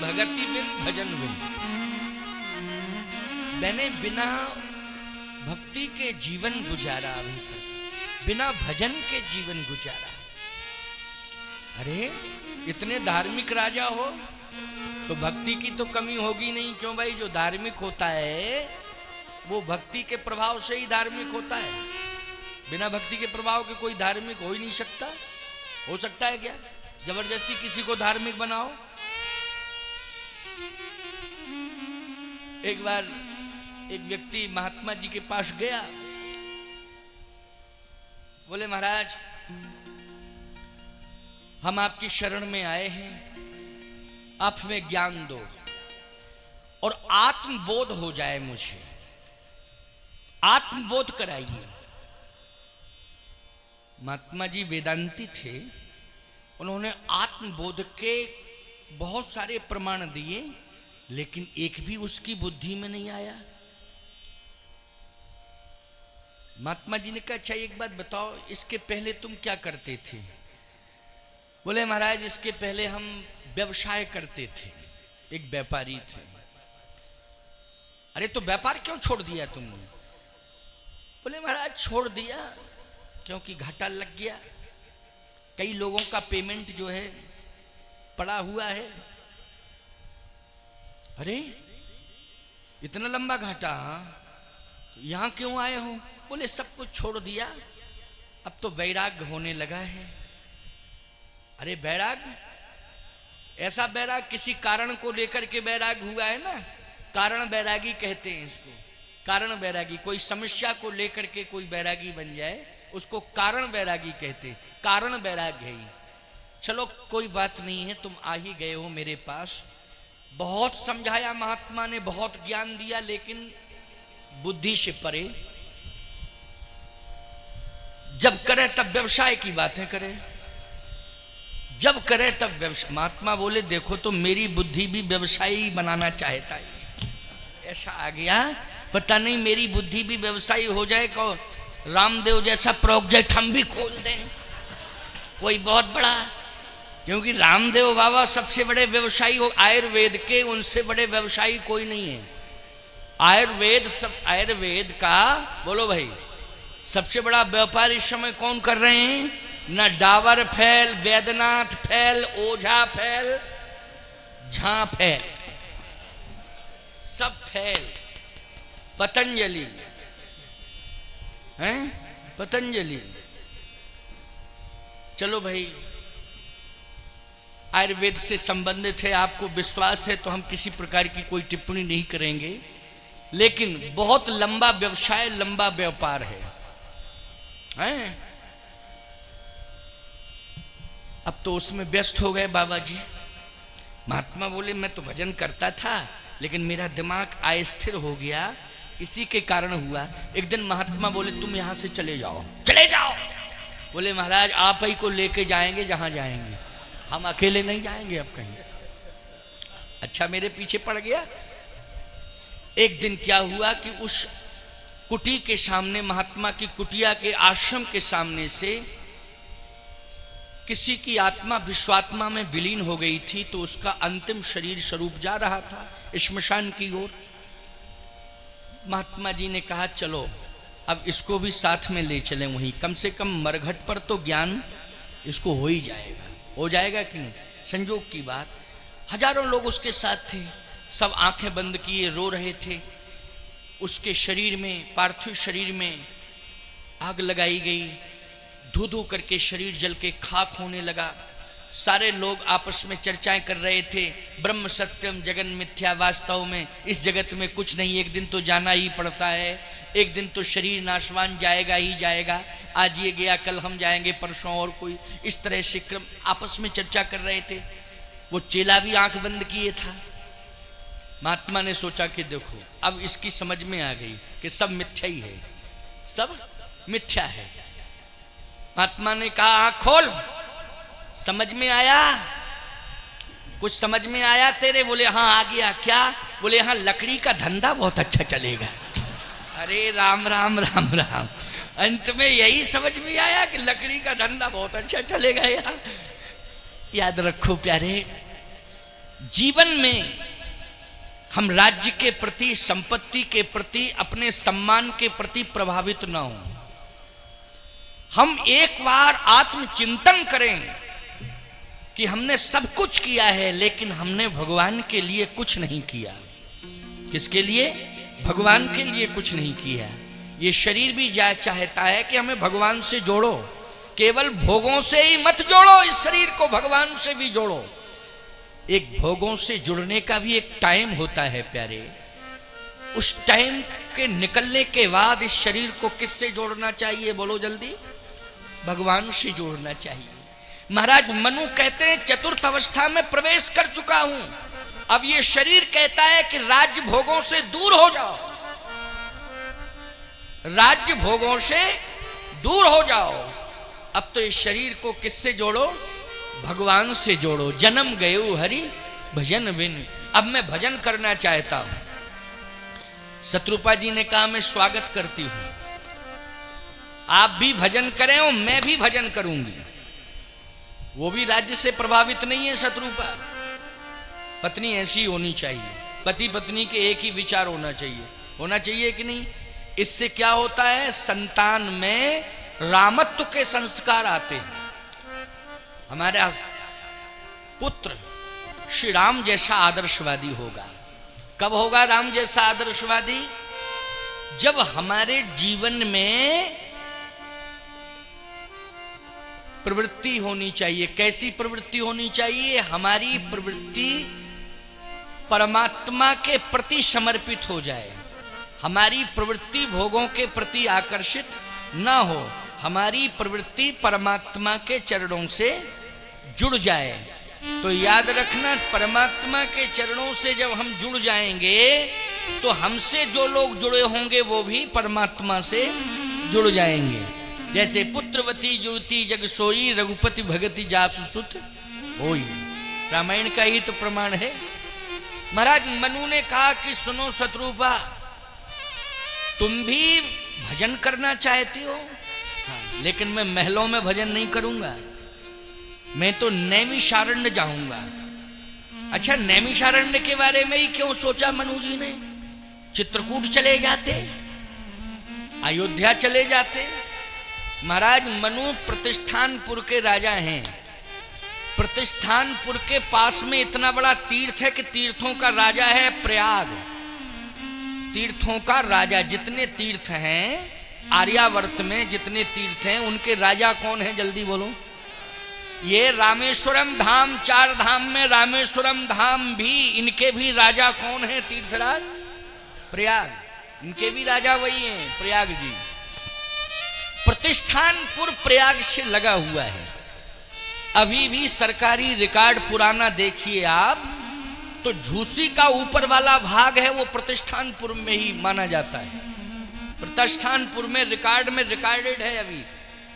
भगति बिन भजन बिन। मैंने बिना भक्ति के जीवन गुजारा, अभी तक बिना भजन के जीवन गुजारा। अरे इतने धार्मिक राजा हो तो भक्ति की तो कमी होगी नहीं। क्यों भाई, जो धार्मिक होता है वो भक्ति के प्रभाव से ही धार्मिक होता है। बिना भक्ति के प्रभाव के कोई धार्मिक हो ही नहीं सकता। हो सकता है क्या जबरदस्ती किसी को धार्मिक बनाओ? एक बार एक व्यक्ति महात्मा जी के पास गया, बोले महाराज हम आपकी शरण में आए हैं, आप हमें ज्ञान दो और आत्मबोध हो जाए, मुझे आत्मबोध कराइए। महात्मा जी वेदांती थे, उन्होंने आत्मबोध के बहुत सारे प्रमाण दिए, लेकिन एक भी उसकी बुद्धि में नहीं आया। महात्मा जी ने कहा अच्छा एक बात बताओ, इसके पहले तुम क्या करते थे? बोले महाराज इसके पहले हम व्यवसाय करते थे, एक व्यापारी थे। अरे तो व्यापार क्यों छोड़ दिया तुमने? बोले महाराज छोड़ दिया क्योंकि घाटा लग गया, कई लोगों का पेमेंट जो है पड़ा हुआ है। अरे इतना लंबा घाटा, यहां क्यों आए हो? बोले सब कुछ छोड़ दिया, अब तो वैराग्य होने लगा है। अरे वैराग्य, ऐसा वैराग्य किसी कारण को लेकर के वैराग्य हुआ है ना, कारण वैरागी कहते हैं इसको। कारण वैरागी, कोई समस्या को लेकर के कोई वैरागी बन जाए उसको कारण वैरागी कहते। कारण वैराग्य है। चलो कोई बात नहीं है, तुम आ ही गए हो मेरे पास, बहुत समझाया महात्मा ने, बहुत ज्ञान दिया, लेकिन बुद्धि से परे। जब करे तब व्यवसाय की बातें करे, जब करे तब व्यवसाय। महात्मा बोले देखो तो मेरी बुद्धि भी व्यवसायी बनाना चाहता है। ऐसा आ गया, पता नहीं मेरी बुद्धि भी व्यवसायी हो जाए, को रामदेव जैसा प्रोजेक्ट हम भी खोल दें कोई बहुत बड़ा। क्योंकि रामदेव बाबा सबसे बड़े व्यवसायी हो आयुर्वेद के, उनसे बड़े व्यवसायी कोई नहीं है। आयुर्वेद का बोलो भाई, सबसे बड़ा व्यापार इस समय कौन कर रहे हैं? न डाबर फैल, वैद्यनाथ फैल, ओझा फैल, झां फैल, सब फैल। पतंजलि हैं, पतंजलि। चलो भाई आयुर्वेद से संबंधित है, आपको विश्वास है तो हम किसी प्रकार की कोई टिप्पणी नहीं करेंगे, लेकिन बहुत लंबा व्यवसाय, लंबा व्यापार है, हैं? अब तो उसमें व्यस्त हो गए बाबा जी। महात्मा बोले मैं तो भजन करता था, लेकिन मेरा दिमाग अस्थिर हो गया, इसी के कारण हुआ। एक दिन महात्मा बोले तुम यहां से चले जाओ, चले जाओ। बोले महाराज आप ही को लेके जाएंगे जहां जाएंगे, हम अकेले नहीं जाएंगे अब कहीं। अच्छा मेरे पीछे पड़ गया। एक दिन क्या हुआ कि उस कुटी के सामने, महात्मा की कुटिया के आश्रम के सामने से किसी की आत्मा विश्वात्मा में विलीन हो गई थी, तो उसका अंतिम शरीर स्वरूप जा रहा था श्मशान की ओर। महात्मा जी ने कहा चलो अब इसको भी साथ में ले चलें, वहीं कम से कम मरघट पर तो ज्ञान इसको हो ही जाएगा। हो जाएगा कि नहीं, संजोग की बात। हजारों लोग उसके साथ थे, सब आंखें बंद किए रो रहे थे। उसके शरीर में, पार्थिव शरीर में आग लगाई गई, धू धू करके शरीर जल के खाक होने लगा। सारे लोग आपस में चर्चाएं कर रहे थे, ब्रह्म सत्यम जगन मिथ्या, वास्तव में इस जगत में कुछ नहीं, एक दिन तो जाना ही पड़ता है, एक दिन तो शरीर नाशवान जाएगा ही जाएगा, आज ये गया कल हम जाएंगे, परसों और कोई, इस तरह से क्रम आपस में चर्चा कर रहे थे। वो चेला भी आंख बंद किए था। महात्मा ने सोचा कि देखो अब इसकी समझ में आ गई कि सब मिथ्या ही है, सब मिथ्या है। महात्मा ने कहा आंख खोल, समझ में आया? कुछ समझ में आया तेरे? बोले हाँ आ गया। क्या? बोले हाँ लकड़ी का धंधा बहुत अच्छा चलेगा। अरे राम राम राम राम, अंत में यही समझ में आया कि लकड़ी का धंधा बहुत अच्छा चलेगा यार। याद रखो प्यारे, जीवन में हम राज्य के प्रति, संपत्ति के प्रति, अपने सम्मान के प्रति प्रभावित ना हो। हम एक बार आत्मचिंतन करें कि हमने सब कुछ किया है लेकिन हमने भगवान के लिए कुछ नहीं किया। किसके लिए? भगवान के लिए कुछ नहीं किया। ये शरीर भी चाहता है कि हमें भगवान से जोड़ो, केवल भोगों से ही मत जोड़ो, इस शरीर को भगवान से भी जोड़ो। एक भोगों से जुड़ने का भी एक टाइम होता है प्यारे। उस टाइम के निकलने के बाद इस शरीर को किससे जोड़ना चाहिए? बोलो जल्दी। भगवान से जोड़ना चाहिए। महाराज मनु कहते हैं चतुर्थ अवस्था में प्रवेश कर चुका हूं, अब ये शरीर कहता है कि राज्य भोगों से दूर हो जाओ, राज्य भोगों से दूर हो जाओ। अब तो इस शरीर को किससे जोड़ो? भगवान से जोड़ो। जन्म गयो हरि भजन बिन, अब मैं भजन करना चाहता हूं। शत्रुपा जी ने कहा मैं स्वागत करती हूं, आप भी भजन करें और मैं भी भजन करूंगी। वो भी राज्य से प्रभावित नहीं है शत्रुपा। पत्नी ऐसी होनी चाहिए, पति पत्नी के एक ही विचार होना चाहिए कि नहीं? इससे क्या होता है? संतान में रामत्व के संस्कार आते हैं। हमारा पुत्र श्री राम जैसा आदर्शवादी होगा। कब होगा राम जैसा आदर्शवादी? जब हमारे जीवन में प्रवृत्ति होनी चाहिए। कैसी प्रवृत्ति होनी चाहिए? हमारी प्रवृत्ति परमात्मा के प्रति समर्पित हो जाए, हमारी प्रवृत्ति भोगों के प्रति आकर्षित ना हो, हमारी प्रवृत्ति परमात्मा के चरणों से जुड़ जाए। तो याद रखना, परमात्मा के चरणों से जब हम जुड़ जाएंगे तो हमसे जो लोग जुड़े होंगे वो भी परमात्मा से जुड़ जाएंगे। जैसे पुत्रवती ज्योति जग सोई, रघुपति भगति जासु सुत होई। रामायण का ही तो प्रमाण है। महाराज मनु ने कहा कि सुनो शत्रुपा, तुम भी भजन करना चाहती हो? हाँ, लेकिन मैं महलों में भजन नहीं करूंगा, मैं तो नैमिषारण्य जाऊंगा। अच्छा, नैमिषारण्य के बारे में ही क्यों सोचा मनु जी ने? चित्रकूट चले जाते, अयोध्या चले जाते। महाराज मनु प्रतिष्ठानपुर के राजा हैं। प्रतिष्ठानपुर के पास में इतना बड़ा तीर्थ है कि तीर्थों का राजा है प्रयाग। तीर्थों का राजा, जितने तीर्थ हैं आर्यावर्त में, जितने तीर्थ हैं उनके राजा कौन है? जल्दी बोलो। ये रामेश्वरम धाम, 4 धाम में रामेश्वरम धाम भी, इनके भी राजा कौन है? तीर्थराज प्रयाग, इनके भी राजा वही हैं, प्रयाग जी। प्रतिष्ठानपुर प्रयाग से लगा हुआ है। अभी भी सरकारी रिकॉर्ड पुराना देखिए आप, तो झूसी का ऊपर वाला भाग है वो प्रतिष्ठानपुर में ही माना जाता है। प्रतिष्ठानपुर में रिकॉर्ड में रिकॉर्डेड है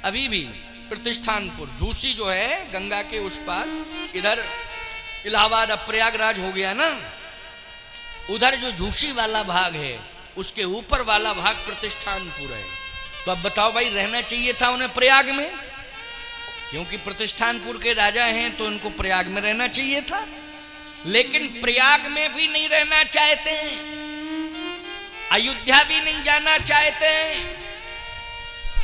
अभी भी प्रतिष्ठानपुर। झूसी जो है गंगा के उस पार, इधर इलाहाबाद अब प्रयागराज हो गया ना, उधर जो झूसी वाला भाग है उसके ऊपर वाला भाग प्रतिष्ठानपुर है। तो अब बताओ भाई, रहना चाहिए था उन्हें प्रयाग में, क्योंकि प्रतिष्ठानपुर के राजा हैं तो उनको प्रयाग में रहना चाहिए था। लेकिन प्रयाग में भी नहीं रहना चाहते हैं, अयोध्या भी नहीं जाना चाहते हैं,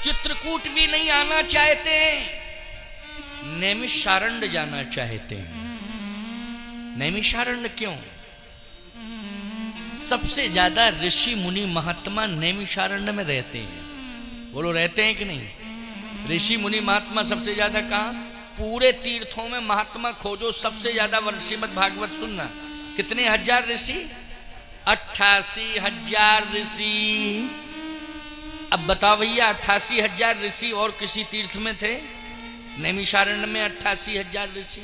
चित्रकूट भी नहीं आना चाहते हैं, नैमिषारण्य जाना चाहते हैं। नैमिषारण्य क्यों? सबसे ज्यादा ऋषि मुनि महात्मा नैमिषारण्य में रहते हैं। बोलो, रहते हैं कि नहीं? ऋषि मुनि महात्मा सबसे ज्यादा कहाँ? पूरे तीर्थों में महात्मा खोजो, सबसे ज्यादा श्रीमद् भागवत सुनना। कितने हजार ऋषि? 88,000 ऋषि। अब बताओ भैया, 88,000 ऋषि और किसी तीर्थ में थे? नैमिषारण्य में 88,000 ऋषि।